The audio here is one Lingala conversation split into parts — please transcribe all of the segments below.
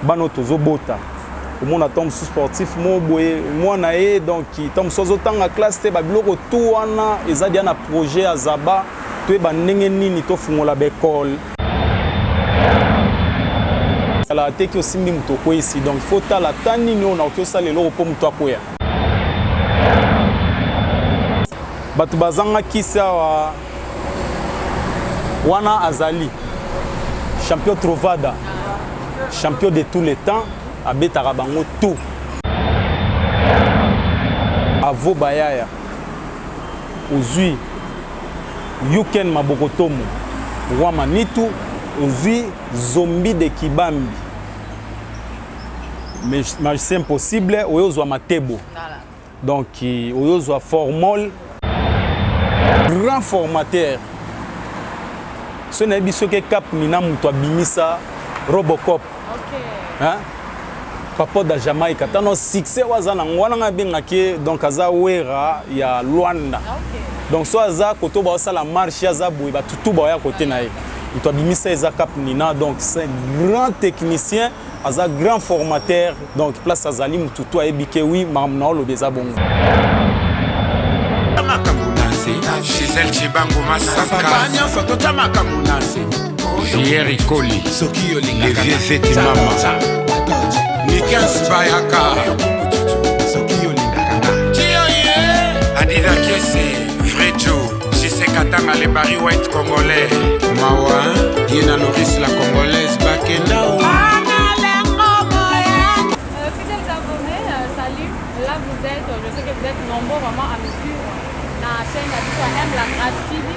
bano tozo bota au monde atom sportif mo boye moi na e donc tom sozo tanga classe te ba biloko tout wana eza dia na projet azaba to ba ndenge nini to fungola ba école la te ki osimbi muto ko ici donc il faut ta la tani ni on a ko sala lelo po muto akoya batu bazanga kisa wana azali champion Trovada champion de tous les temps abetaka bango tout avo bayaya ozui yuken mabokotomo roi manitu ozui zombi de kibambi mais c'est impossible oyozwa matebo donc oyozwa formol grand formateur ce n'est pas ce que cap nina muto abimisa Robocop hein papa da Jamaïque tano succès wazana ngwana ngabenga ke donc aza wera ya Luanda donc so aza koto ba sala marche aza boye ba tutu ba ya côté na ye muto abimisa eza cap nina donc c'est un grand technicien aza grand formateur donc place azali mutu to ebike oui mamna lo beza bongo Gisèle Chibango Massaka Jerry Koli les vieux fêtes mama Nikas Bayaka Adida Kese Frejo Jesse Katanga les Barry White congolais Mawa Yena Loris la congolaise Bakena Fidèles abonnés, salut, là vous êtes, je sais que vous êtes nombreux vraiment à me suivre na chaîne M la Grâce TV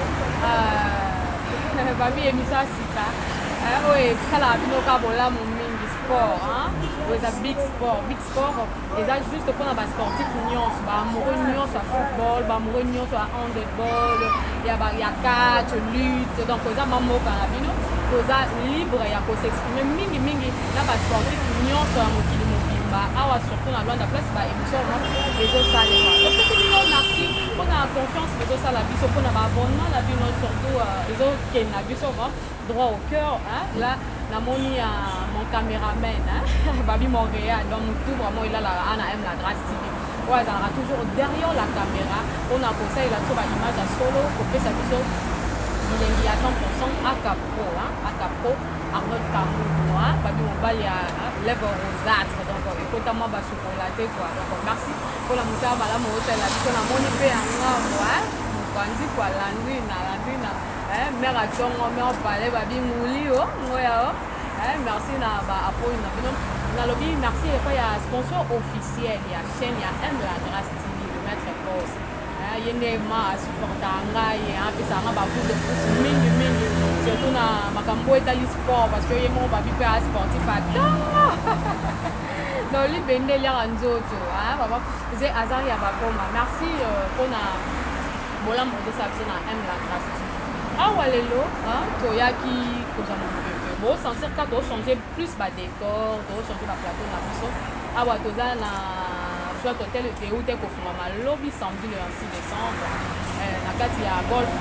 babi émission sika oye sala bino ka bola mo mingi sport hein oza big sport eza juste pour na ba sportif nyonso ba amoureux nyonso ya football ba amoureux nyonso ya handball ya catch lutte donc oza mamoka na bino oza libre ya ko s'exprimer mingi na ba sportif nyonso ya mokili awa surtout na Luanda place ba émission ezo salema donc c'est bino merci pour la confiance ezo sala biso pour na ba abonnement na bino surtout ezo ken na biso droit au cœur hein là na moni mon caméraman hein babi Montréal donc tout vraiment il a la ana M la Grâce TV ouais ça toujours derrière la caméra on a conseillé la sur image à solo pour que ça biso il est à 100% à Capro hein à Capro Arnold Kamou hein babi mobali à lèvres rosâtres donc écoutez-moi ba chocolaté quoi donc merci pour la musique à la moto la biso na moni pe anga ouais mokanzi kwa landwi na mère a tongo mère parler babi mouli oh ngoya oh merci na ba appui na bino na lobby merci et quoi ya sponsor officiel ya chaîne ya M la Grâce TV le maître boss yene ma supporta ngai pe ça nga ba coup de pouce mingi surtout na makambo etali sport parce que yemo babi pe sportif atongo dans li bende lia nzoto baba c'est azar ya bakoma merci pour na bola mo de ça na M la Grâce TV awa lelo to yaki koza mo bebe bo sentir ka to changer plus ba décor to changer ba plateau na biso awa toza na soit hôtel de hôtel ko fuma lobby samedi le 6 décembre na kati ya golf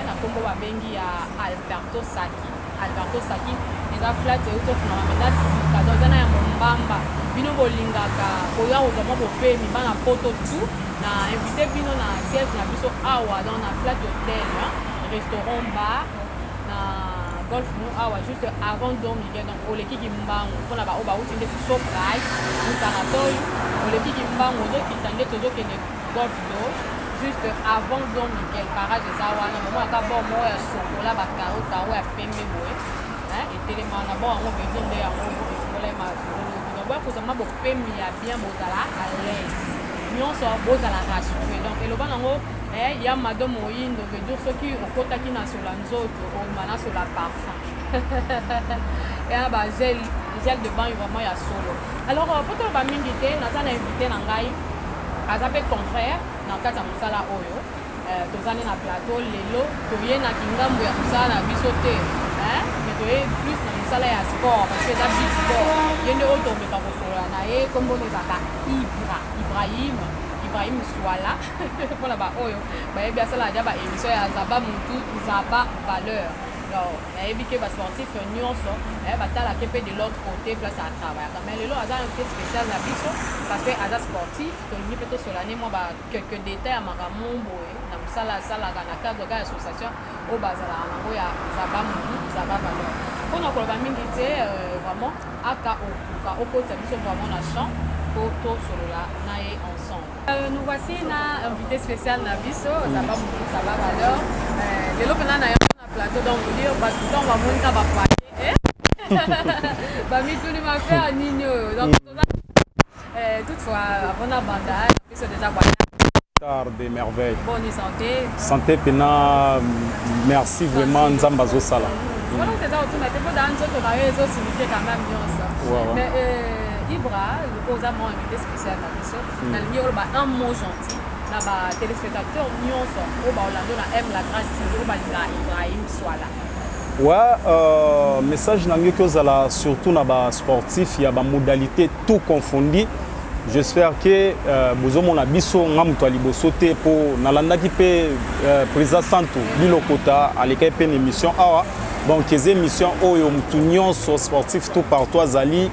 na kombo ba bengi ya Alberto Saki eza flat e to fuma mendas ka dozana ya Mombamba bino bolingaka koya ozama bo pe mi bana poto tout na invité bino na siège na biso awa dans na flat hôtel restaurant bar na golf awa juste avant Don Miguel donc oleki kimbango pona ba oba utinde to surprise mutanatori oleki kimbango zo kitande tozo kende golf do juste avant Don Miguel parage zawa na momo aka bon mo ya sokola ba karota wa pembe boy et tellement na bon on veut dire ya mo sokola ma no ba ko zama bo pembe ya bien bozala à l'aise nyonso bozala rassuré donc eloba nango ya madame Moyindo veut dire ceux qui au kotaki na sur la nzoto au mana sur la parfum et ba gel de bain vraiment ya solo alors pour to ba mingi te na sana invité na ngai azape confrère na kata musala oyo tozane na plateau lelo toye na kingambo ya musala biso te mais toye plus na musala ya sport parce que ça big sport yende oto meka kosola na ye kombo nezaka Ibrahim Swala pour la ba oyo ba yebi asala dia ba émission ya zaba mutu zaba valeur alors nayebi ke basportif nyonso batalaka mpe de l'autre côté place à travaillaka mais lelo aza invité spécial na biso parce que aza sportif tolingi mpe tosolani mwa quelques détails ya makambo boye na mosala asalaka na cadre kaka association oyo bazalaka nango ya zaba mutu zaba valeur mpona koloba mingi te vraiment aka okuka okota biso vraiment na champ po tosolola na ye ensemble. Nous voici na invité spécial na biso zaba mutu zaba valeur lelo mpena na yango na plateau donc dire bato ntango bamonika bapaye bamituni mafere nini oyo donc toutefois avant na banda biso déjà de merveille. Bonne santé. Santé pena merci vraiment nzamba zo sala. Voilà on déjà autour na tempo dans nzoto na yezo signifier quand même nyonso. Mais Ibra, le posa mon invité spécial na biso. Na lié ba un mot gentil na ba téléspectateur nyonso o ba Orlando na aime la grâce toujours ba Ibrahim Swala. Ouais, message na ngeki ozala surtout na ba sportif ya ba modalité tout confondu. J'espère que vous avez un biso ngamuto liboso te po nalandaki pe président Santo bilokota aleka pe émission awa donc les émissions oyo mutu nyonso sportif tout partout azali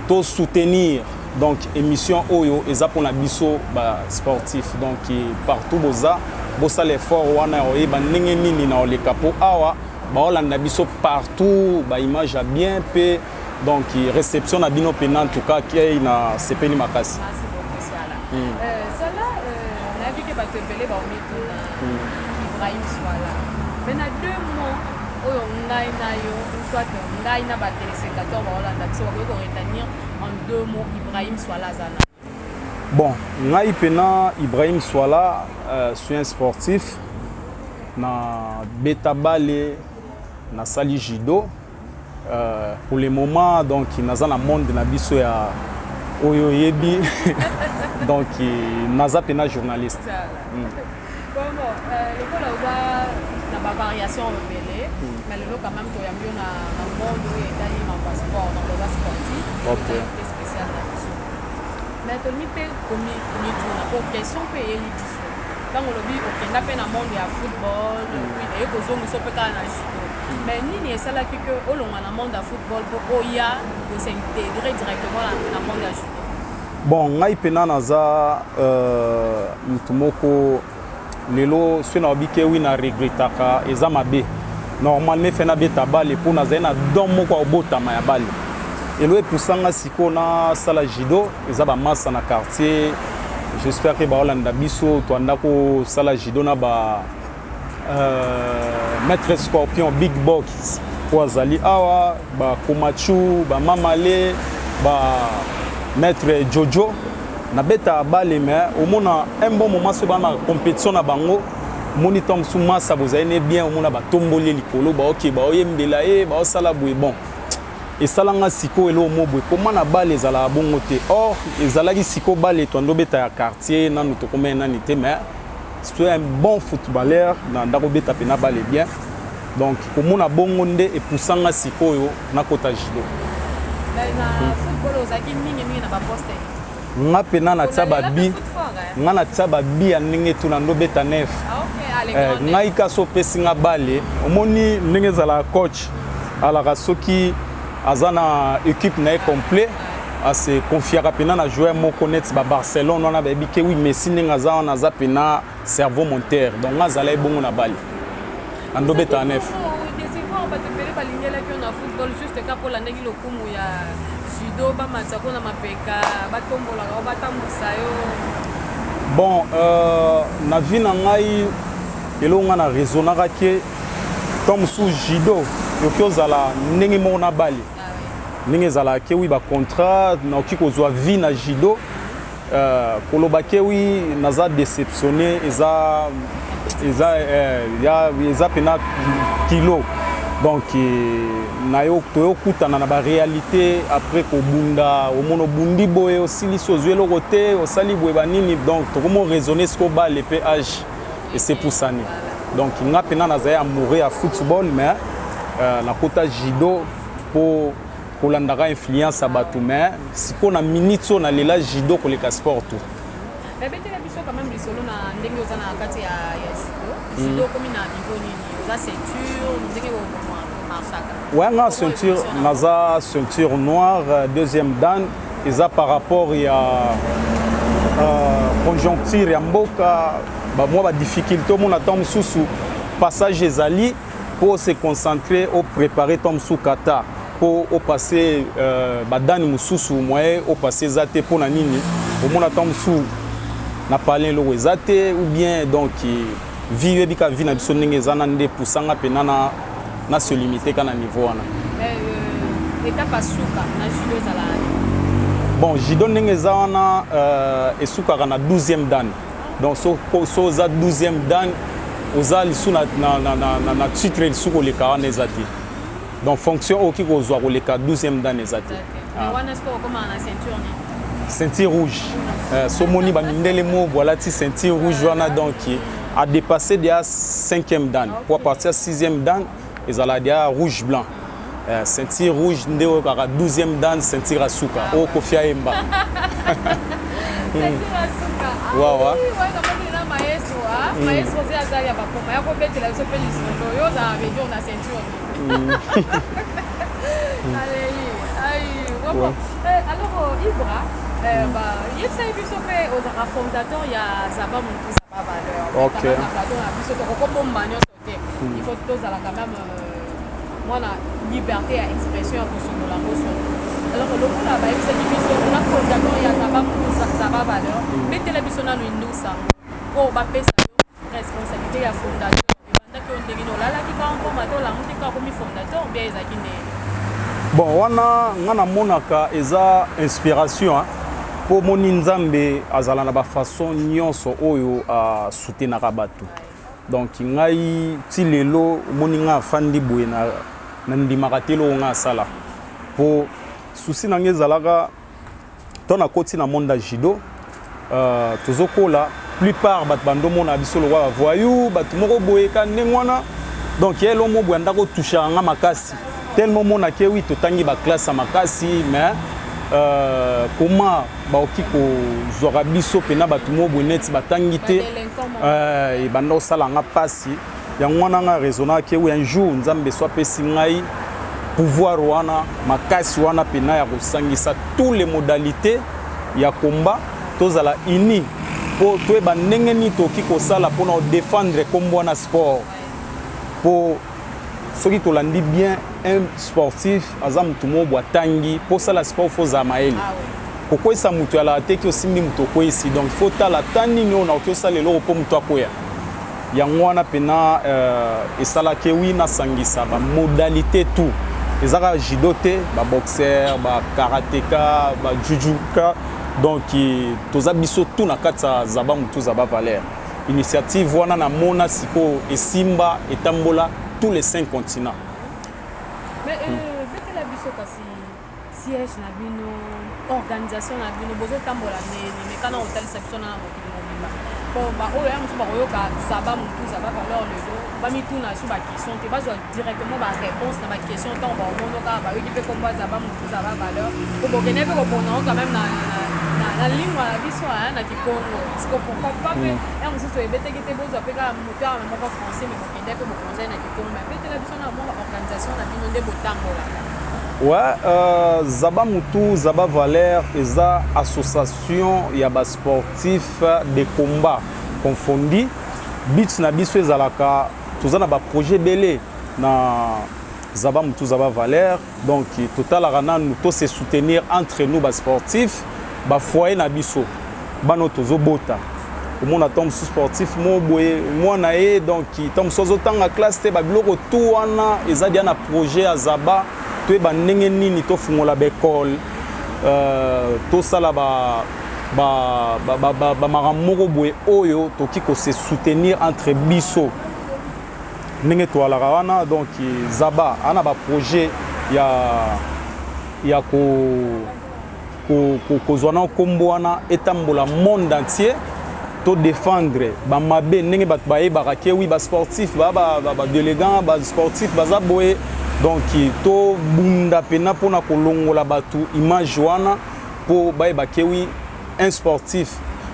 to soutenir donc émission oyo eza pona biso ba sportif donc partout bosa l'effort wana oyeba ndenge nini na oleka po awa ba olanda biso partout ba image bien pe donc réception na bino pena en tout cas qui est na sepeli makasi. Cela na vu que ba tepele ba omitu na Ibrahim Swala. Mais na 2 mois oyo ngai na yo soit ngai na ba téléspectateur ba Hollande so ko retenir en 2 mots Ibrahim Swala zana. Bon, ngai pena Ibrahim Swala suis un sportif na betabale na sali judo. Pour le moment donc naza na monde na biso ya oyo yebi donc naza pena journaliste. Comment le cola oza na ba variation rebelle mais le quand même to yambio na monde où etali ma passeport dans le sportif. OK. Spécial na biso. Mais to mi pe komi tout na ko question pe yeli biso. Tant on lobi OK na pe na monde ya football puis et ko zo muso pe kana judo. Mais nini esalaki que olonga na monde ya football po oya ko s'intégrer directement na monde ya judo. Bon ngai pena naza mutu moko lelo so na obike wi na regretaka eza mabe normalement fe na beta bale po naza na don moko obotama ya bale elo epusanga siko na sala judo eza ba massa na quartier j'espère que ba olanda biso to andako sala judo na ba maître scorpion big box po azali awa ba komachu ba mamale ba maître jojo na beta bale mais au mona un bon moment so ba na compétition na bango moni tom sou massa bozane bien au mona ba tomboli likolo ba OK ba oyembela ba osala boye bon et salanga siko elo mobwe comment na bale ezala bongo te or ezalaki siko bale to ndo beta ya quartier nanu to komena nite mais c'est un bon footballeur na ndako beta pena bale bien donc komona bongo nde et poussanga siko yo na kota judo na football ozaki mingi na ba poste nga pena na tsaba bi nga na tsaba bi ya ndenge tu na ndo beta nef ngai kaso pesinga bale omoni ndenge zala coach ala soki azana équipe na complet a se confiera pena na joueur moko net ba Barcelone on a bebi ke oui Messi ndenge za na za pena cerveau monteur donc nga zala bongo na bale ando beta nef ba te pele ba lingela ki na football juste ka pour la ndenge lokumu ya judo ba matako na mapeka ba tombola ba tambusa yo. Bon na vie na ngai elonga na raisonnaka ke comme sous judo yo zala ndenge mo na bale ndenge zala ke wi ba contrat na ki ko zwa vie na judo koloba ke wi naza déceptionné eza pena kilo donc nayo to kutana na ba réalité après ko bunda o mono bundi boye aussi li so zuelo côté o sali boye banini donc to comment raisonner ce ko ba le PH et c'est pour ça donc nga pena na za amoureux à football mais na kota judo pour kolandaka influence à batou mais siko na minute na lela judo ko le sport tout mais betela biso quand même lisolo na ndenge ozana kati ya judo judo comme na niveau nini oza ceinture ndenge o Ouais, nga ceinture, naza ceinture noire, deuxième dan, et ça par rapport à conjoncture ya mboka, bah moi ba difficulté mon attend sous passage ezali pour se concentrer au préparer tom sous kata pour au passer ba dan mususu moyen au passer zate pour na nini au mon attend sous na parler lo ezate ou bien donc vivre bika vie na biso ndenge ezana nde pusanga penana na se limiter kana niveau wana étape asuka na judo zalani bon judo ndenge za wana esukaka na 12e dan donc so za 12e dan oza lisu na titre lisu koleka wana eza te donc fonction oki kozwa koleka 12e dan eza te wana est-ce que okoma na ceinture ni ceinture rouge somoni bamindele mo voilà ti ceinture rouge wana donc a dépassé déjà 5e dan pour partir 6e dan ezala dia rouge blanc ceinture rouge ndeo kaka 12e dan ceinture asuka o kofia emba ceinture asuka wawa na maestro maestro c'est azali ba koma ya ko betela so pe lisondo yo za vedio na ceinture allez aïe bon alors Ibra bah yesa biso pe aux fondateur ya Zaba Muntu Zaba Valeur OK biso to ko bomba nyoso te il faut tous à la quand même moi la liberté à expression à consommer la motion alors le monde là c'est difficile on a fondateur ya Zaba Muntu Zaba Valeur mais télévision na l'indusa ko ba pesa responsabilité ya fondateur banda ko ndengino lala ki ka ko mato la muti ka ko mi fondateur bien ezaki ne bon wana ngana monaka eza inspiration pour moni nzambe azala na ba façon nyonso oyo a soutenaka bato donc ngai ti lelo moni nga fandi boye na ndimaka te lo nga sala pour souci na ngezalaka to na koti na monde judo tozokola plupart bat bando mona biso lo wa voyou bat moko boye ka ndengwana donc yelo mo boye ndako toucher nga makasi tellement mona ke oui to tangi ba classe makasi mais comment ba okiko zora biso pena bat mo boye net batangi te e bando sala nga pasi ya ngwana nga raisonna ke oui un jour nzambe soit pesi ngai pouvoir wana makasi wana pena ya kosangisa tous les modalités ya combat tozala ini pour toi ba ndenge ni toki kosala pour nous défendre comme bon sport pour ceux qui tolandi bien un sportif azam tumo boatangi pour ça la sport faut zamaeli pourquoi ça mutu ala te ki osimbi mutu ko ici donc faut tala tani no na ko sala lelo po mutu akoya ya ngwana pena esala ke wi na sangisa ba modalité tout ezaka judo te ba boxeur ba karatéka ba jujuka donc toza biso tout na kata Zaba Muntu Zaba Valeur initiative wana na mona siko esimba etambola tous les 5 continents mais la biso kasi siège na bino organisation na bino bozo tambola mais kana hotel section na mokili mobimba bon ba oyo ya musu ba koyoka Zaba Muntu Zaba Valeur lelo ba mituna su ba question te bazwa directement ba réponse na ba question tant ba omono ka ba yoki pe komba Zaba Muntu Zaba Valeur ko bokene pe ko pona quand même na lingua la biso na Kikongo parce que pourquoi pas mais ya musu to ebete ki te bozo pe ka moteur na moko français mais bokende pe bokonza na Kikongo mais pe la biso na mo organisation na bino nde botambola ouais Zaba Muntu Zaba Valeur eza association ya ba sportif de combat confondi bit na biso ezalaka tozana ba projet belé na Zaba Muntu Zaba Valeur donc total rana nous tous se soutenir entre nous ba sportifs ba foyer na biso bano tozo bota comme on attend sous sportif mo boye moi na e donc tom sozo tanga classe te ba biloko tout wana ezadi na projet à Zaba to ba ndenge nini to fungola ba école to sala ba maramoko boye oyo toki ko se soutenir entre biso ndenge to ala wana donc Zaba ana ba projet ya ko zwana kombo wana etambola monde entier to défendre ba mabe ndenge bat baye barake oui ba sportif ba délégant ba sportif baza boye donc to bunda pena pona kolongola batu image wana po baye bakewi un sportif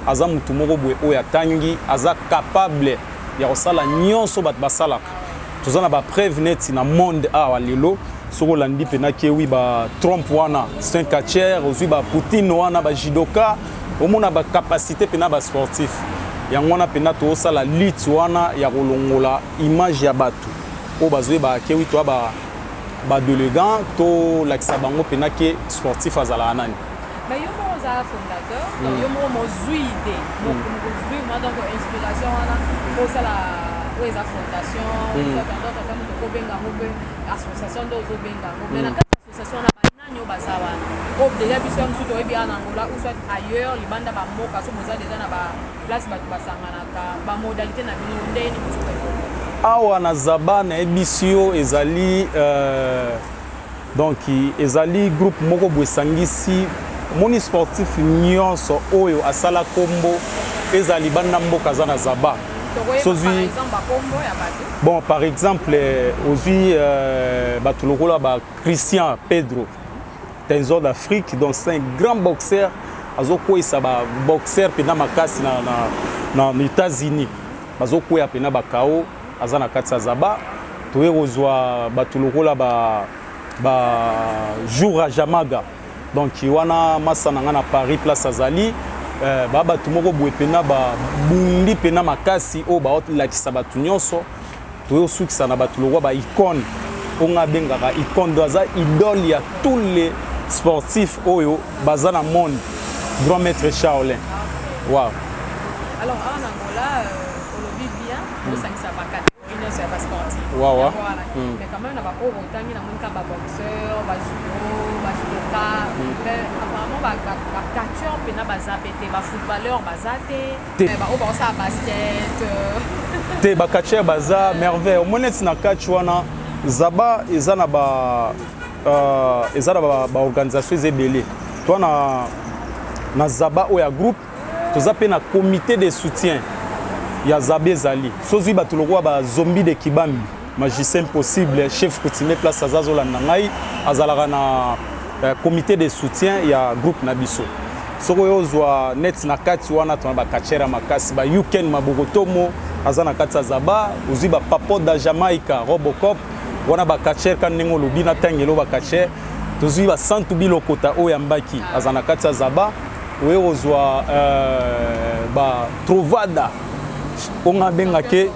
aza mutu moko boye oya tangi aza capable ya kosala nyonso bat basalaka tozana ba preuve net na monde awa lelo soko landi pena ke oui ba Trump wana c'est un catcheur aussi ba Poutine wana ba judoka omona ba capacité pena ba sportif yango wana pena to sala lutte wana ya kolongola image ya bato o bazwe ba ke oui to ba délégant to lakisa bango pena ke sportif azala nani. Mais yo mo za fondateur donc yo mo zui idée mo zui ma donc inspiration wana ko sala o eza fondation ça tandota kama ko benga mo be association dozo benga mo mais na association na bananyo bazawa ko déjà biso msu to ebi ana ngola ou soit ailleurs libanda ba moka so moza déjà na ba place ba basangana ka ba modalité na bino ndeni mosuka awa na zaba na ebisio ezali donc ezali groupe moko bwesangisi moni sportif nyonso oyo asala kombo ezali banda mboka za na zaba sozwi bon par exemple ozwi bato lokola ba Christian Pedro Tenzo d'Afrique donc c'est un grand boxeur azokwesa ba boxeur pena makasi na États-Unis bazokwea pena bakao azana kati ya zaba toye kozwa bato lokola ba jour à Jamaga donc wana masana nga na Paris place azali baba tumoko boye pena ba bundi pena makasi o ba lakisa batu nyonso toyo sukisa na batu lokwa ba icône onga bengaka icône doza idole ya tous les sportifs oyo bazana monde grand maître Shaolin. Wow. Alors en Angola olobi bien au sangisa bakati une c'est pas sportif. Wow. Mais quand même na ba ko rotangi na monka ba boxeur ba judo ba judoka mais apparemment ba catcheur pena ba zapete ba footballeur ba zate ba o ba sa basket te ba catcheur baza merveille au moins na catch wana zaba ezana ba organisation zebele toi na zaba o ya groupe toza pe na comité de soutien ya Zabé Zali sozwi bato lokwa ba zombie de Kibambi magicien possible chef coutumier place azazola na ngai azalaka na comité de soutien ya groupe na biso soko yozwa net na kati wana tona ba kachera makasi ba Yuken Mabogotomo azana kati ya Zaba ozwi ba Papo da Jamaica Robocop wana ba kacher kan nengo lobi na tangelo ba kacher tozwi ba Santu Bilokota o ya Mbaki azana kati ya Zaba oye ozwa ba Trovada on a bien que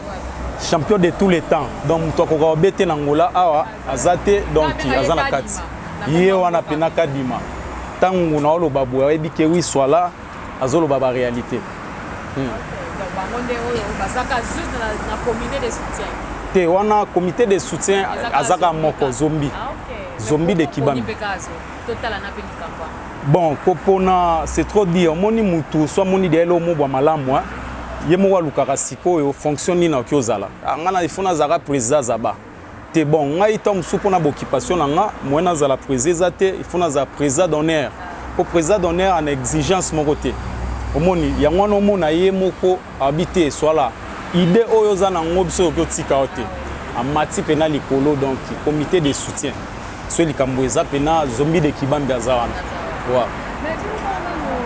champion de tous les temps donc to ko bete na ngola awa azate donc azana kati ye wana pena kadima tangu na olo babu ebi ke wi swala azolo baba réalité donc bangonde oyo bazaka juste na comité de soutien te wana comité de soutien azaka moko zombie zombie de Kibambi total na pe kamba bon kopona c'est trop dire moni mutu soit moni de elo mo bwa malamu ye mo walukaka sikoyo fonction ni na kiozala ngana ifuna zaka président zaba te bon ngai tom supona occupation nga moena zala président te ifuna za président d'honneur au président d'honneur en exigence mon côté omoni yango no mona ye moko habiter soit idée oyo za na ngobso ko tika ote amati pena likolo donc comité de soutien so likambo eza pena zombie de Kibambi azawana wa mais tu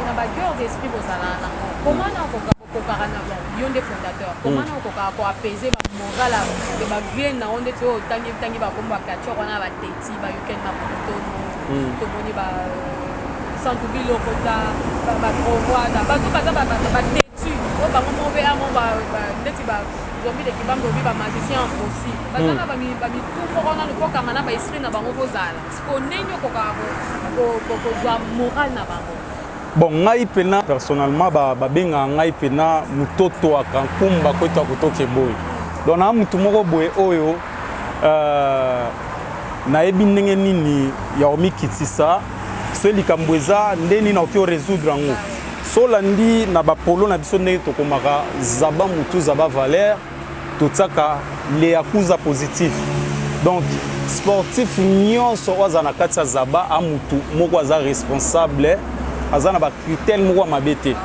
na ba cœur d'esprit bozala na comment na ko karana yon des fondateurs comment on ko apaiser ba moral de ba vie na onde to tangi ba komba catcheur wana ba teti ba Yuken Mabogotomo to boni ba Santu Bilokota ba Trovada ba to ba teti o ba mo be amo ba ndeti ba zombie de Kibambi obi ba magicien aussi ba tanga ba mi tout fort na ko kamana ba esprit na bango kozala ko nenyo ko zwa moral na bango. Bon, ngai pena personnellement benga ngai pena mutoto akankumba kwetwa kutoke boy. Donc na mutu moko boy oyo na ebi ndenge nini ya omikitisa so likambweza ndeni na okyo résoudre ngo. So landi na ba polo na biso ndenge tokomaka zaba mutu zaba valeur totsaka le akuza positif. Donc sportif nyonso wazana kati ya zaba amutu moko aza responsable azana ba critère moko mabete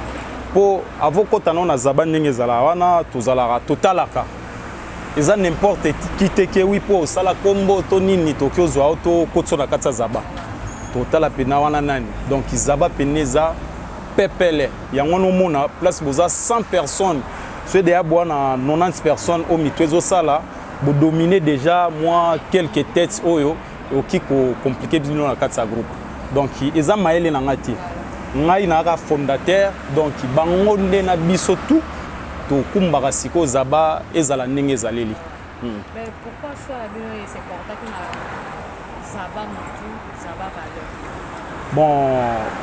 po avokota na zaba ndenge zala wana tozalaka totalaka eza n'importe qui te ke wi po sala kombo to nini to kyozwa auto kotso na kati ya zaba totala pena wana nani donc zaba peneza pepele yango no mona place boza 100 personnes ce de abwana 90 personnes au mitwezo sala bo dominer déjà moi quelques têtes oyo oki ko compliqué bino na kati ya groupe. Donc eza maele na ngati. Ngai na ka fondateur donc bango nde na biso tout to kumbaka siko zaba ezala ndenge ezaleli. Mais pourquoi ça la bino c'est important na zaba mutu zaba valeur? Bon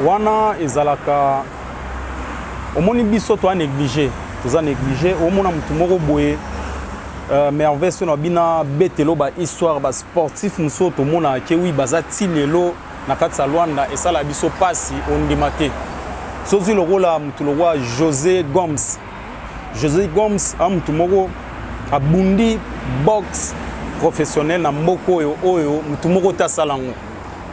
wana ezalaka omoni biso to a négligé toza négligé omona mutu moko boye merveille so na bina betelo ba histoire ba sportif muso to mona ke wi baza tilelo na kati ya Luanda esala biso pasi ondima te sozi lokola mutu lokwa José Gomes a mutu moko abundi box professionnel na mboko oyo mutu moko tasala ngo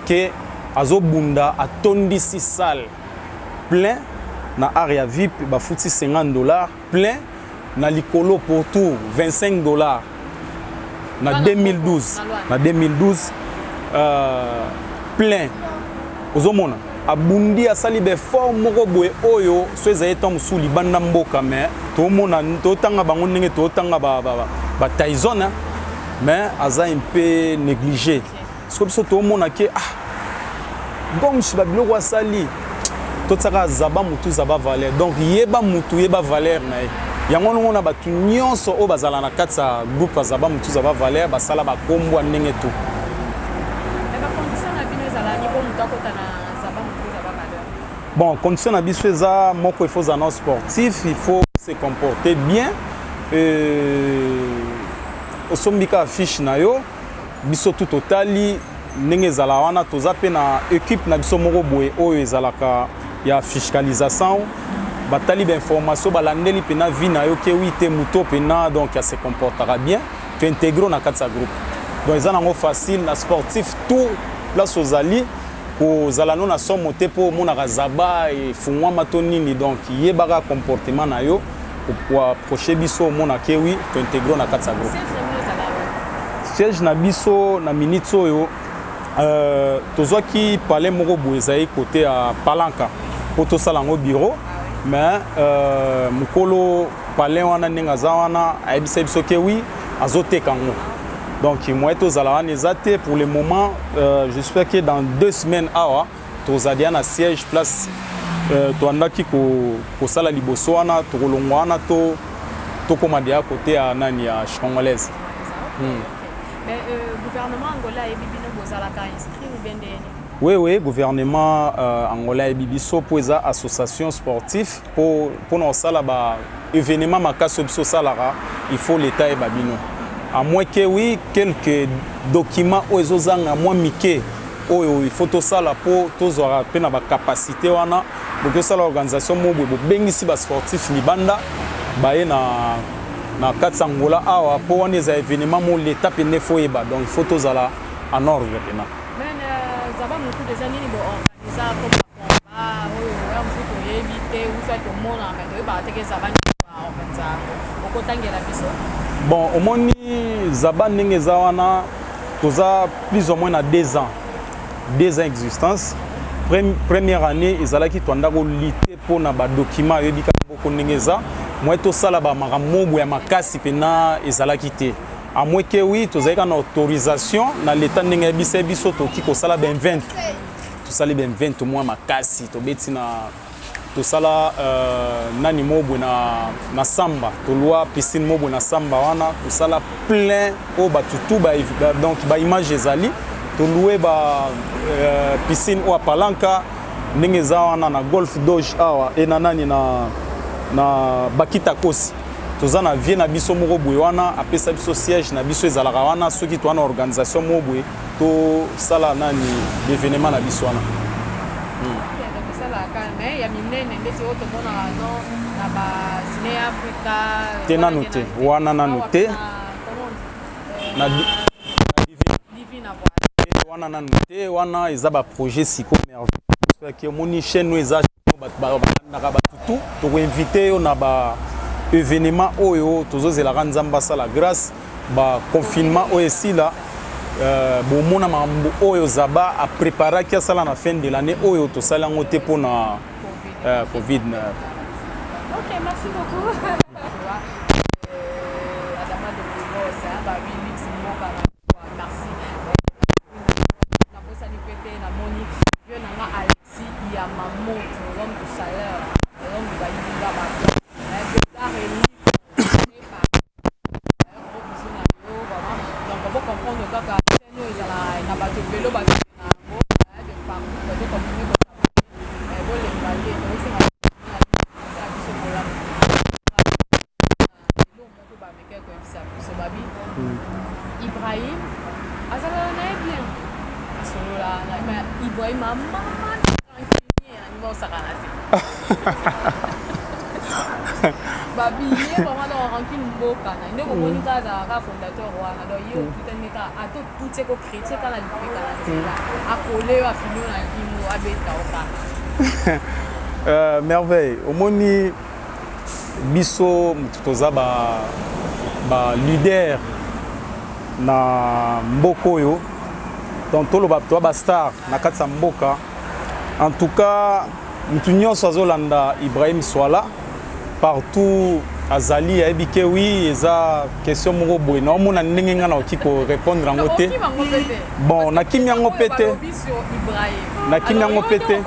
ke azobunda atondisi salle plein na area VIP bafuti $50 plein na likolo pour tout $25 na 2012 plein ozomona abundi asali be forme moko boye oyo so ezali to musu libanda mboka mais to mona to tanga bango ndenge to tanga ba Tyson mais aza un peu négligé parce que biso to mona ke Gomes babiloko asali totsaka zaba mutu zaba valeur donc yeba mutu yeba valeur na ye yango ngo na batu nyonso o bazala na kati ya groupe zaba mutu zaba valeur basala ba kombo ndenge tout. Bon, condition na biso eza moko il faut un sportif, il faut se comporter bien. Osombika affiche na yo biso tout totali ndenge ezala wana toza pe na équipe na biso moko boye oyo ezalaka ya fiscalisation batali ba information balandeli pena vie na yo ke wite muto pena donc ya se comportera bien tu intégrer na kati ya groupe. Donc ezana ngo facile na sportif tout place aux alliés ko zalano na somo te po mona zaba et fungwa matonini donc yebaka comportement na yo pour approcher biso mona ke wi tu intégrer na kati ya groupe. Siège na biso na minute oyo tozwaki palais moko boye ezali côté à Palanka po tosala ngo bureau mais mukolo palais wana ndenge aza wana ayebisa biso ke wi azoteka ngo donc moi tozala wana eza te pour le moment j'espère que dans 2 semaines awa tozali na siège place toandaki kosala liboso wana tokolongwa wana tokoma de à côté ya nani ya congolaise. Mais gouvernement angolais et bibino bozalaka inscrit ou bien des... Oui, gouvernement angolais et bibiso pour les associations sportives pour nos sala ba événement makaso biso salara il faut l'état et babino. À moins que oui quelques documents aux ezozanga moins miké il faut tout ça là pour tous aura peine ba capacité wana pour que ça l'organisation mo bo bengisi ba sportif libanda ba na Katsangola awa pour on les événements mo l'état pene foyeba donc il faut tous ala en ordre pena. Mais zaba mutu des années ni bo organiser comme combat oyo mzuko yebite ou soit tout monde en fait ba teke zaba ni organiser boko tangela biso. Bon au moni zaba ndenge zawana toza plus ou moins na 2 ans d'existence. Première année ezalaki twanda ko lité pour na ba document yebika boko ndenge za moi to sala ba maramobo ya makasi pena ezalaki te à moins que oui tozalika na autorisation na l'état ndenge biso to ki ko sala ben 20 to sala ben 20 mois makasi to beti na to sala nani mobo na samba to loi piscine mobo na samba wana to sala plein o batutu ba donc ba image ezali to louer ba piscine o Palanka ndenge za wana na golf doge awa e na nani na Bakita Kosi toza na vie na biso moko boye wana apesa biso siège na biso ezalaka wana soki to wana organisation moko boye to sala nani l'événement na biso wana. Mais ya minene ndeti oto mona no na ba Ciné Africa tena noté wana na noté na divina wana na noté wana eza ba projet siko merveille parce que moni chaîne eza ba tout to inviter yo na ba événement oyo tozozela nzamba sala grâce ba confinement oyo esila bomona mambo oyo zaba a préparer ki sala na fin de l'année oyo to sala ngote pona Covid. OK, merci beaucoup. Adama de Bosa, ba Wilix Moka, merci. Ibrahim a maman tranquille na sakanate. Babi ye vraiment dans rancune mboka na ndeko moni kaza ka fondateur wana do yo tutaneka ato tutse ko chrétien kana lipeka na nzela akole wa filo na kimo abeta oka. Merveille omoni biso mututoza ba leader na mboka oyo donc toloba to ba star na katsa mboka. En tout cas mutu nyonso azolanda Ibrahim Swala partout azali ebike oui eza question moko boye na omona ndenge nga na okiko répondre en côté bon na kimi yango pété na kimi yango pété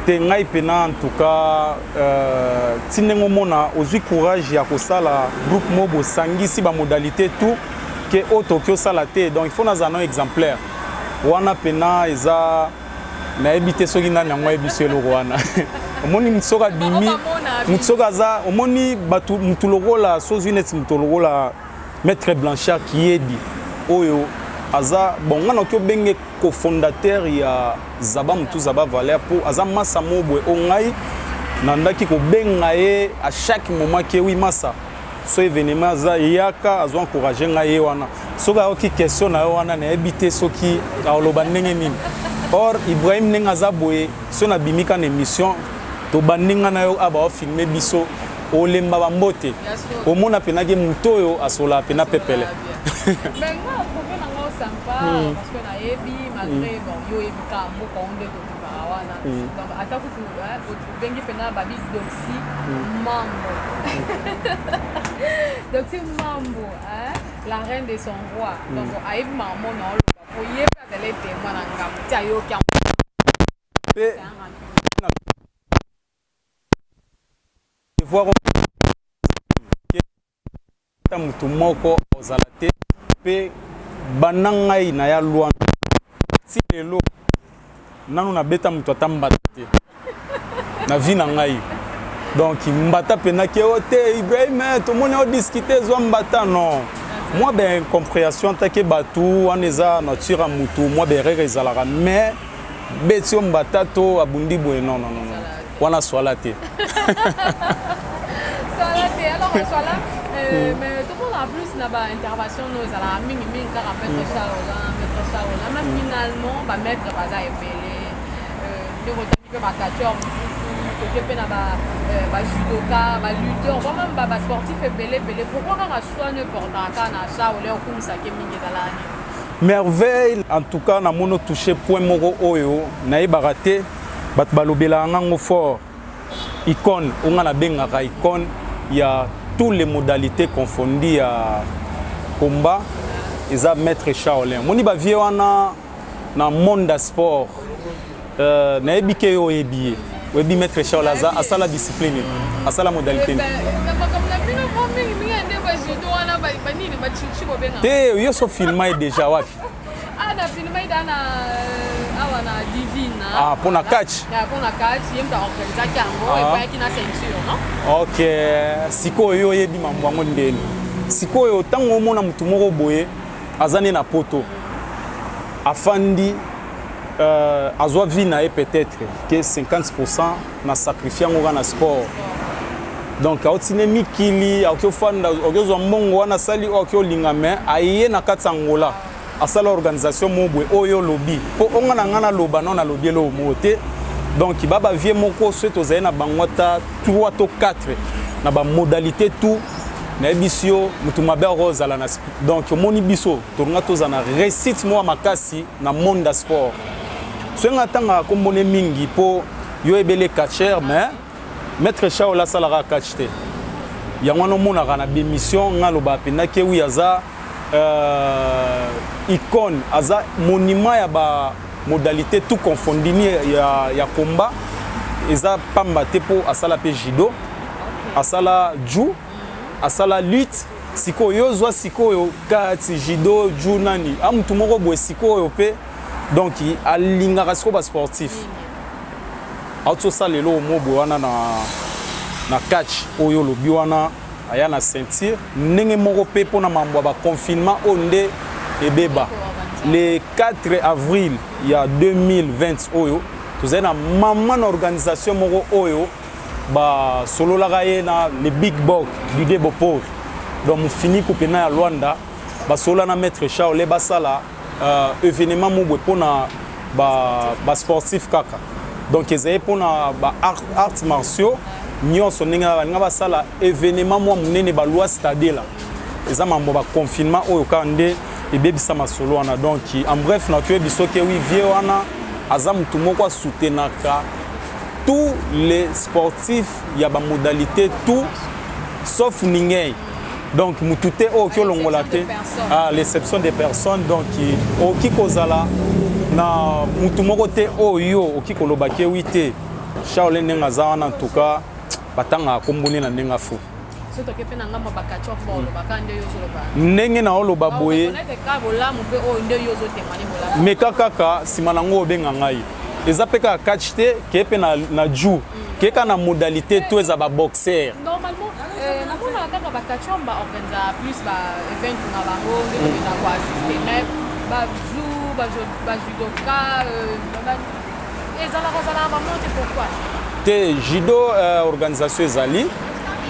te ngai pena en tout cas tinengo mona ozui courage ya kosala groupe mobo sangisi ba modalité tout que auto sala te donc il faut na zano exemplaire wana pena eza na ebité soki nani yango ebiso eloko wana omoni mutsoka bimi mutsoka za omoni batu mutologola sozi net mutologola maître Blanchard Kiedi oyo aza bonga na kyo benge cofondateur ya Zaba mutu Zaba Valère pour aza massa mobwe ongai nandaki ko benga ye à chaque moment que oui massa so événement za yaka azo encourager ngai wana soka oki question na wana na ebité soki aloba ndenge nini. Or Ibrahim nengaza boye so na bimika na émission to bandinga na yo aba filmer biso olemba ba mbote omona penaki mutoyo asola pena pepele. Mais moi trouvé na ngo sympa parce que na yebi malgré bon yo ebika mboka onde ko parawana donc atako tu bengi pena babi doxy mambo. Doxy mambo la reine de son roi donc ayebi maman na lo pour yebi azale témoin na ngam tia yo kya voir mutu moko ozala te pe banangai na ya lwa ti lelo nanu na beta mutu atambata te na vie na ngai donc mbata pena ke ote Ibrahim to moni o discuter zo mbata non moi ben compréhension ta ke batu waneza nature mutu moi ben rere ezalaka mais betio mbata to abundi boye non non non wana swala te. Alors voilà, mais tout le monde en plus n'a pas intervention nous à la mingi car en fait mettre ça là mais finalement va mettre baza epelé de retenir ba catcheur que pe na ba judoka ba lutteur on va même ba sportif epelé pourquoi quand on soit ne porta na ça ou là comme ça que mingi dalani merveille en tout cas na mono toucher point moko oyo na ebaraté bat balobela ngango fort icône on a benga icône. Il y a toutes les modalités confondues à combat et ça maître Shaolin. Moni ba vie wana na monde de sport na ebike yo ebié. Webi maître Shaolin za asala discipline, asala modalité. Te yo so filmé déjà wapi? Ah na filmé dans awana divine. Ah pour na catch. Pour na catch, yem ta organiser kango et pas qui na ceinture, non? OK. Siko yo yebi mambo ngo ndeni. Siko yo tango mona mutu moko boye azane na poto. Afandi azwa vie na peut-être que 50% na sacrifier ngo na sport. Donc aotine mikili akofanda ogezo mbongo wana sali okolinga aye na katsangola. Asala organisation mobwe oyo lobby po onga na ngana loba non na lobby lo moté donc baba vie moko souhaite ozaye na bangota 3 to 4 na ba modalité tout na ebisio mutumabe rose ala na donc moni biso tournga toza na réussite mo makasi na monde de sport so ngatanga ko mone mingi po yo ebele catcher mais maître Shaola salara catcher yango no mona na bémission ngaloba pena ke wi aza icône aza monument ya ba modalité tout confondu ya combat eza pamba te po asala pe judo asala ju asala lutte siko yo zwa siko yo kati judo ju nani amutu moko boye siko yo pe donc alinga siko ba sportif auto salelo mo bo wana na catch oyo lobi wana aya na ceinture ndenge moko pe pona mambo ba confinement onde ebeba le 4 avril il y a 2020 oyo tozali na maman organisation moko oyo ba solo la na le big box du Debopor donc mu fini ko pena ya Luanda ba solo na maître Charles basala événement mo pona ba sportif kaka donc ezali pona ba arts martiaux nyonso ninga nga basala événement mo munene ba loi stade là eza mambo ba confinement oyo kande ebebisa masolo wana donc en bref na tué biso ke oui vie wana aza mutu moko soutenaka tous les sportifs ya ba modalité tout sauf ningei donc mutute o ki olongola te à l'exception des personnes donc o ki kozala na mutu moko te oyo o ki kolobake oui te Charles ndenga za wana en tout cas batanga komboni na ndenga fo ndenge na oloba boye me kaka nsima nango obenga ngai eza mpe kaka catch te ke mpe na ju keka na modalité to eza baboxer normalement namonaka kaka bakatcheur baorganiza plus baevent na bango ndenge na koassiste me baju bajudoka ezalaka vraiment te pourquoi te judo organisation ezali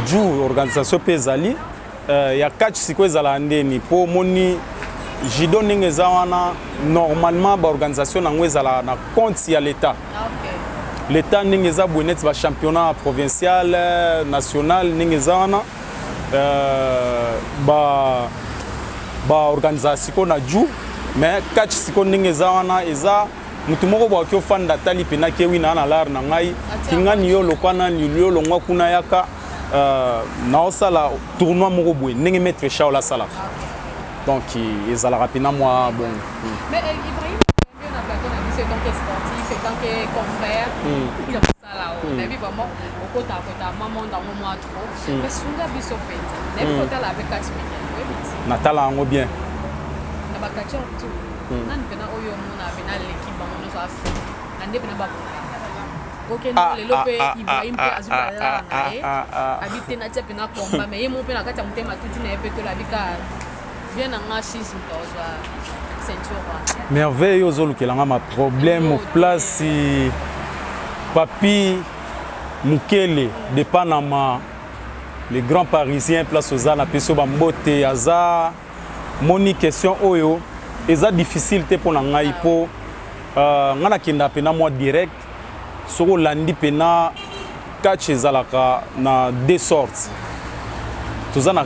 ju organisation pe ezali ya catch siko ezala ndeni po moni judo ndenge eza wana normalement ba organisation nango ezala na compte ya l'état l'état ndenge eza bonet ba championnat provincial national ndenge eza wana ba organisation na ju mais catch siko ndenge eza wana eza mutu moko bwa ki ofanda tali pena ke wina na lar na ngai kingani yo lokwana ni yo longwa kuna yaka na osala tournoi moko boye ndenge maître Charles sala donc ezala pena moi bon mais Ibrahim na plateau na biso donc sportif et tant que confrère il a sala on a vu vraiment au côté maman dans moment trop mais sunga biso penza n'est pas là avec Casimir natala ngo bien na bakatcho tout nan pena oyo mona pena l'équipe bango so afi ande pena ba OK non le lope Ibrahim pe azubala na habite na tsepe na combat mais yemo pena kati mutema tuti na epe to la bika bien na schisme tozwa ceinture merveille ozolukela ma problème au place papi Mukele de Panama les grands parisiens place aux na peso ba mbote aza moni question oyo eza difficile te pona ngai po ngana kenda pena moi direct soko landi pena catch ezalaka na deux sortes tozana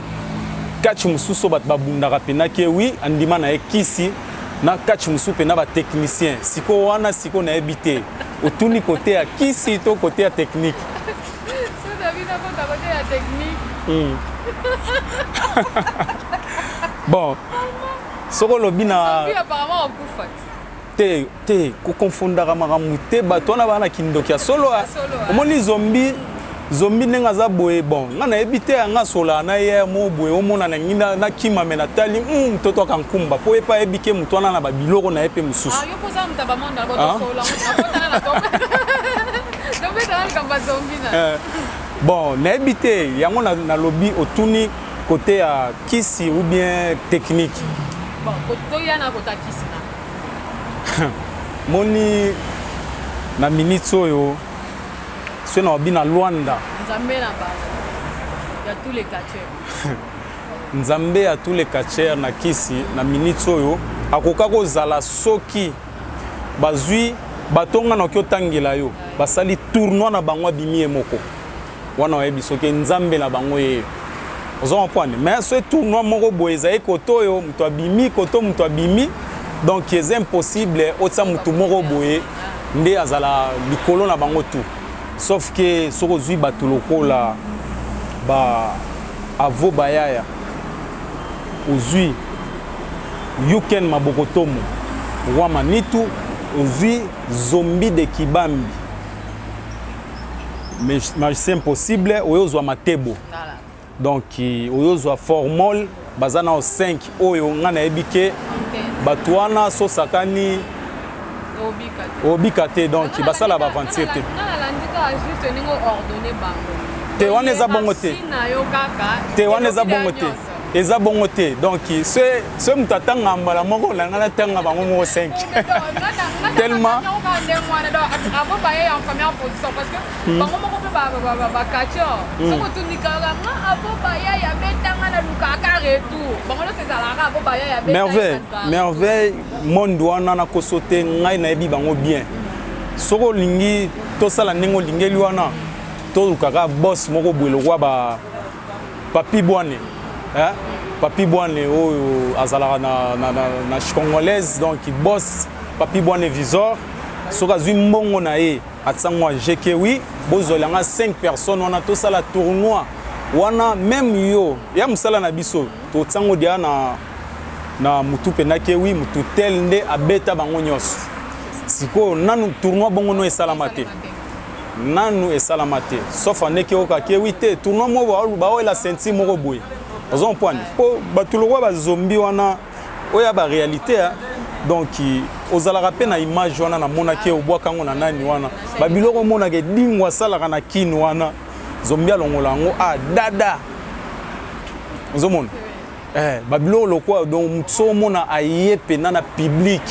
catch mususu bat babundaka pena ke oui andima na ekisi na catch mususu pena ba technicien siko wana siko na ebité otuni côté ya kisi to côté ya technique so David a côté ya technique bon soko lobi na apparemment on kufa te ko confondaka makamu te bato wana bana kindoki ya solo omoni zombi nenga za boye bon nga na ebite nga sola na ye mo boye omona na nginda na kima mena tali mtoto akankumba po epa ebike mutu wana na babiloko na epe mususu yo poza mutaba monda ko sola akotana na tombe tombe dans kamba zombi na bon na ebite yango na lobby otuni côté ya kisi ou bien technique bon côté yana côté kisi na moni na minute oyo so na obi na Luanda nzambe na ba ya tous les catcheurs nzambe ya tous les catcheurs na kisi na minute oyo akoka kozala soki bazwi batonga na kyotangela yo basali tournoi na bango bimie moko wana oyebi soki nzambe na bango ye ozo point mais ce tournoi moko boeza ekoto yo muto abimi koto muto abimi donc c'est impossible otsa mutu moko boye nde azala likolo na bango tout sauf que soko zui bato lokola ba avo bayaya ozui Yuken Mabokotomo roi Manitu ozui Zombi de Kibambi mais c'est impossible oyozwa Matebo donc oyozwa Formol bazana au 5 oyo ngana ebike batwana so sakani obikate donc basala ba aventure te te wana eza bongo te te wana eza bongo te eza bongo te donc ce mutu atanga mbala moko na ngana tanga bango moko 5 tellement merveille monde wana na kosote ngai na yebi bango bien soko lingi tosala ndenge lingeli wana to kaka boss moko bwelo kwa ba papi bwane hein papi bwane oyo azalaka na congolaise donc boss papi bwane visor soka zwi mbongo na ye atsango jeke oui bozolanga 5 personnes wana tosala tournoi wana même yo ya musala na biso to tsango dia na mutu penake oui mutu tel nde abeta bango nyos siko nanu tournoi bongo no esalamate nanu esalamate sauf aneke okake oui te tournoi mo ba la senti moko boye ozon point po batuloko ba zombie wana oya ba réalité donc ozalaka pe na image wana na monake obwaka ngo na nani wana babiloko mona ke dingwa salaka na kin wana zombie alongola ngo dada ozomona babiloko lokwa donc mutso mona ayepe na public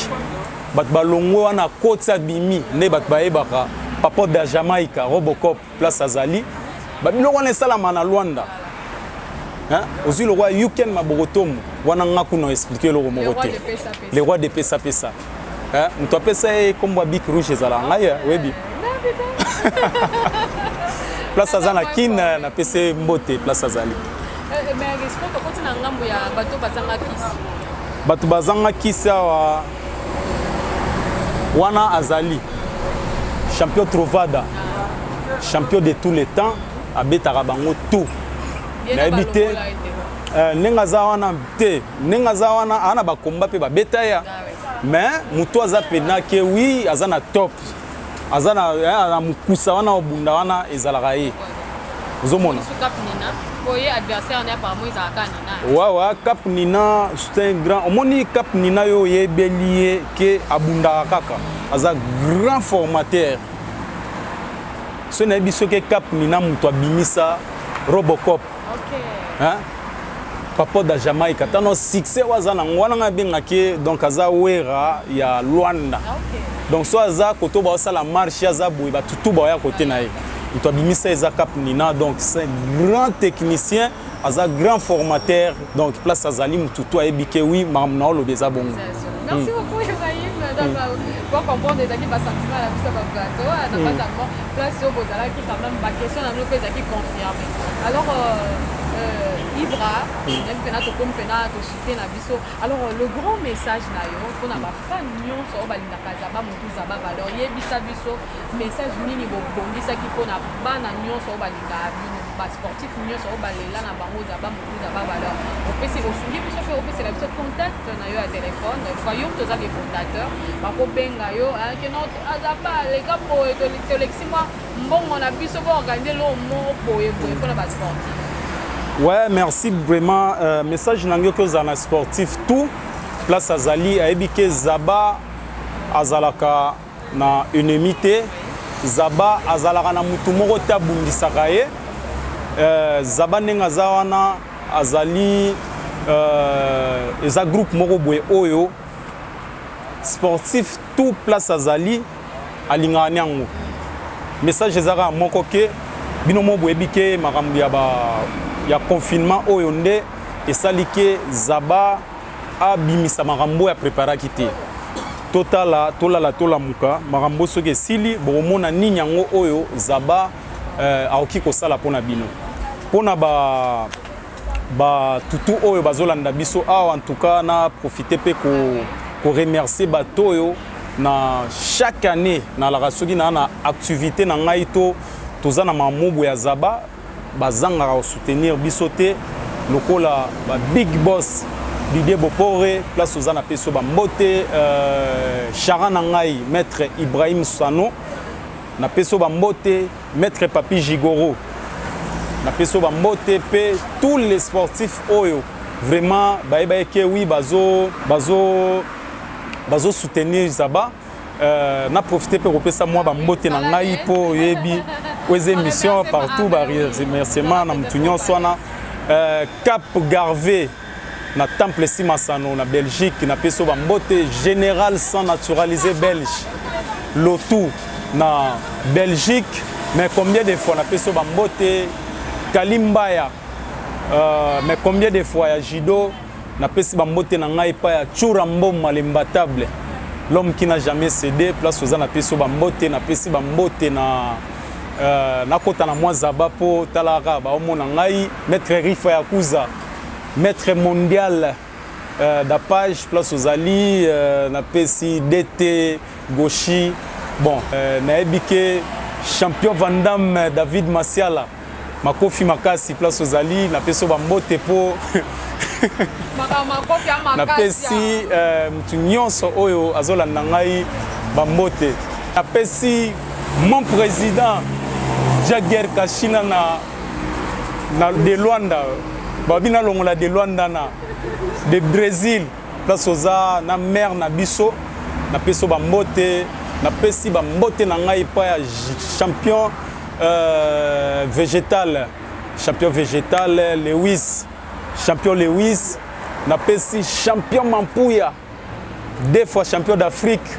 bat balongo wana kotsa bimi ne bat baebaka papa de Jamaïque Robocop place Azali babiloko wana esalama na Luanda hein aussi le roi Yuken Mabogotomo wana ngaku na expliquer le mokote le roi de pesa pesa hein mto pesa comme bic rouge ezala ngai webi place Azana kin na pesa mbote place Azali mais respect to kotina ngambo ya bato bazanga kisi bato bazanga kisi wana Azali champion Trovada champion de tous les temps abetaka bango tout na habité nenga za wana te nenga za wana ana ba komba pe ba betaya mais muto aza pena ke oui azana top azana na mukusa wana obunda wana ezalaka ye uzomona koye adversaire na par moi za kanina wa Cap Nina c'est un grand omoni Cap Nina yo yebelie ke abunda kaka aza grand formateur ce n'est biso ke Cap Nina muto abimisa Robocop hein papa da Jamaïque tano succès wazana ngwana ngabenga ke donc aza wera ya Luanda donc so aza koto ba sala marche aza boy ba tutu ba ya côté na ye muto abimisa eza Cap Nina donc c'est un grand technicien aza grand formateur donc place Azali mutu to ebike oui mamna lo beza bongo merci beaucoup Ibrahim pour comprendre des amis sentiment la biso ba plateau na pas place au bozala qui quand même ba question na nous qui confirmer alors Ibra, même que notre compagnie to soutien na biso. Alors le grand message na yo, pour na ba fan nyonso o balinga kazaba mutu zaba valeur yebisa biso message nini bo bongisa ki pona bana nyonso o balinga bino ba sportif nyonso o balela na bango zaba mutu zaba valeur. On peut se souvenir biso pe o peut se la biso contact na yo à téléphone, voyons que les fondateurs ba ko benga yo que notre azaba les gars pour to lexima mbongo na biso bo organiser lo mo boye pour na ba sportif. Ouais, merci vraiment. Message nango que zana sportif tout place Azali aibike Zaba azalaka na unanimité Zaba azalaka na mutu moko tabundisaka ye Zaba nenga zawana azali eza groupe moko boye oyo sportif tout place Azali alinga nyango message ezaka moko ke bino mo boye bike makambo ya confinement oyo nde esalike Zaba abimisa makambo ya préparaki te tolala muka makambo soki esili bomona nini yango oyo Zaba aoki kosala mpona bino mpona ba tutu oyo bazolanda biso awa en tout cas na profiter pe ko remercier bato oyo na chaque année na la soki na activité na ngai to tozana mamobo ya Zaba bazangaka soutenir bisote lokola ba big boss Didier Bopore place ozana peso ba mbote charana ngai maître Ibrahim Sano na peso ba mbote maître Papi Jigoro na peso ba mbote pe tous les sportifs oyo vraiment ba ke oui bazo soutenir Zaba na profiter pour repasser moi ba mbote na ngai po yebi aux émissions partout ba remerciement na mutunyo swana Cap Garvé na Temple Simasano na Belgique na peso bambote général sans naturalisé belge Lotou na Belgique mais combien de fois na peso bambote Kalimbaya mais combien de fois ya Jido na pesi bambote na ngai pa ya Churambo Malembatable l'homme qui n'a jamais cédé place aux na peso bambote na pesi bambote na kota na mwa zaba po talara ba omona ngai maître Rifa Yakuza maître mondial d'apage place aux Ali na pesi DT Goshi bon na ebike champion Van Damme David Masiala makofi makasi place aux Ali na peso bambote po na pesi mutu nyonso oyo azolanda ngai bambote na pesi mon président Jagger Kashina na de Luanda babina longola de Luanda na de Brésil place oza na mère na biso na peso bambote na pesi bambote na ngai pa ya champion végétal Lewis champion Lewis na pesi champion Mampuya 2 fois champion d'Afrique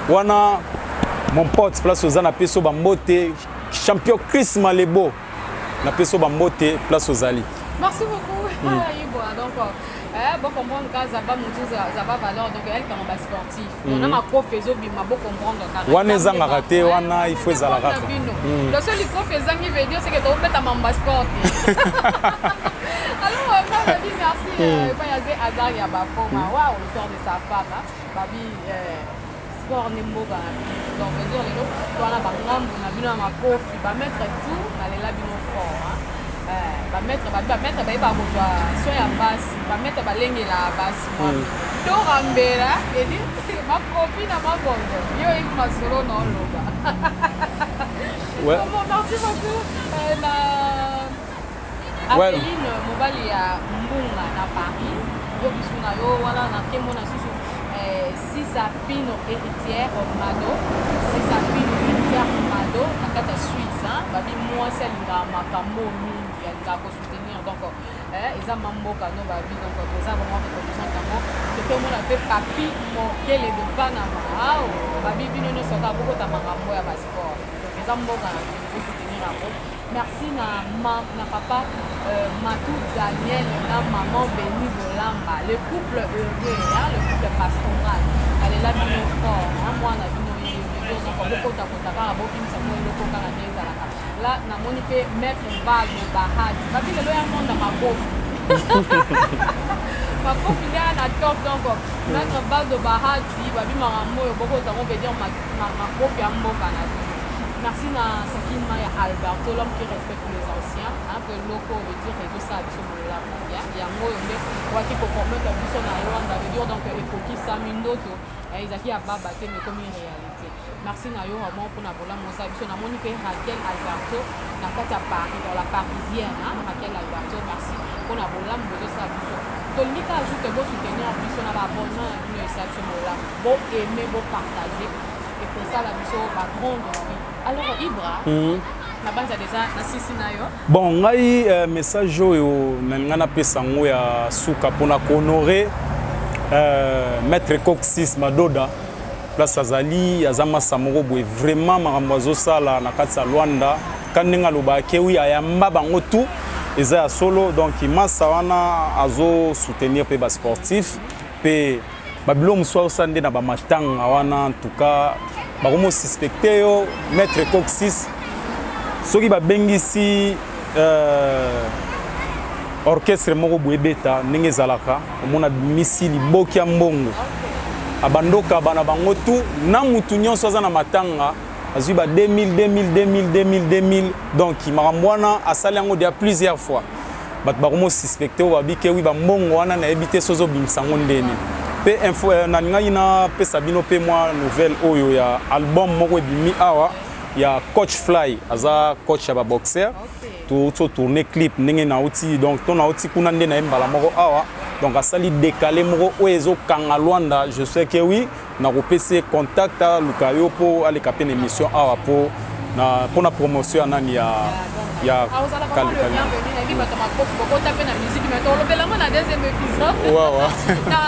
wana mon pote place oza na peso bambote champion Chris Malebo na peso bambote place aux Ali. Merci beaucoup. Donc bon comprendre que Zaba Moutou Zaba valeur donc elle comme sportif. On a ma prof bima bon comprendre quand. Wana zanga raté wana il faut zala raté. Le seul prof zangi veut dire c'est que tu peux ta mamba sport. Alors maman dit merci pas yaze Azar ya ba forma. Waouh, le sort de sa femme babi sport nimboga. Donc dire les autres voilà ba ngambo na bino ma prof ba mettre tout na lela bino fort. Ba mettre ba kozwa so ya basi ba mettre balengela basi moi to rambela edi ma copine na mabondo yo ik masolo no loba ouais bon merci beaucoup na Adeline mobali ya mbunga na Paris yo bisuna yo wala na kemo na susu si sa pino héritière Mado si sa pino héritière Mado na kata Suisse babi moi c'est la makambo mingi ya ngako soutenir donc eza mamboka no babi donc toza vraiment reconnaissant tango to mona pe papi mo kele de Panama babi bino no soka boko ta makambo ya ba sport donc eza mboka na soutenir ako merci na papa Matou Daniel na maman Béni Bolamba le couple heureux le couple pastoral elle est là bien fort moi na bino donc beaucoup ta kotaka bokim sa mo loko kana neza là na moni pe maître Valdo Bahati babi le ya monde ma bof ma bof il est na top donc maître Valdo Bahati babi marambo beaucoup ta on peut dire ma bof ya mboka na merci na Sakina ya Alberto l'homme qui respecte les anciens que loko veut dire que ça biso là ya moyo nde waki ko commettre biso na Rwanda veut dire donc epoki samindoto ezaki ya baba te mais comme une réalité merci na yo vraiment pour na bola mosa biso na moni pe Raquel Alberto na kata Paris dans la parisienne Raquel Alberto merci pour na bola mosa sa biso tolika ajoute beau soutenir biso na ba abonnement na sa biso bola beau aimer beau partager et pour ça la biso ba grande vie alors Ibra na banza déjà na sisi na yo bon ngai message oyo na ngana pesa ngo ya suka pona ko honorer maître Coxis Madoda place azali azama samoro boy vraiment makambo azosala na kati ya Luanda kanenga loba kewi ayamba bango tout eza ya solo donc masa wana azo soutenir pe ba sportif pe babilo muswa osande na ba matanga wana en tout cas bakomo suspecter yo maître Coxis soki babengisi orchestre moko boebeta ndenge ezalaka omona misi liboki ya mbongo abandoka bana bango tu na mutu nyonso aza na matanga azwi ba 2000 donc makambo wana asali yango dia plusieurs fois bato bakomo suspecte oyo babike wi bambongo wana nayebi te sozo bimisa ngo ndeni pe info nalingai na pesa bino pe mwa nouvelle oyo ya album moko ebimi awa ya Coach Fly aza coach ya ba boxer to tourner clip ndenge na outi donc to na outi kuna nde na embala moko awa donc asali décaler moko oyezo kanga Luanda je sais que oui na kopese contact à Lukayo po aller caper une émission awa po na promotion nani ya ya azala vraiment le bienvenu na bibato makofi bokota pe na musique mais tolobelango na deuxième épisode na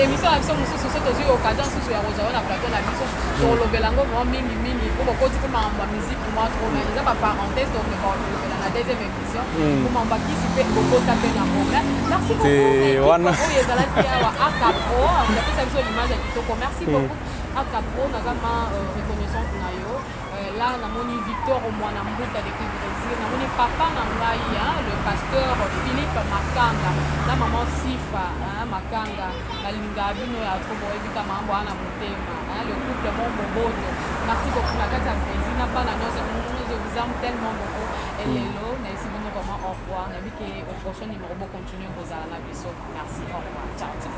émission na biso mosusu so tozwi occasion mosusu ya kozala na plateau na biso tolobelango vraiment mingi po bokoti pe makambo ya musique mwa trop mais eza baparenthèse donc kolobela na deuxième émission po makambo akisi pe bokota pe na ngomba merci beaucoup oyo ezalaki awa akapro ndapesa biso l'image ya kitoko merci beaucoup akapro nazama reconnaissante na yo là namoni Victor Omwana Mbuta depuis Brésil namoni papa na ngai le pasteur Philippe Makanga na maman Sifa Makanga nalinga bino ya trop boyebika mambo ana motema le couple Momboboto merci beaucoup na kati ya Brésil na bana nyonso je vous aime tellement beaucoup et lelo na esi bino vraiment au revoir na biki au prochain numéro bo continuer kozala na biso merci au revoir ciao ciao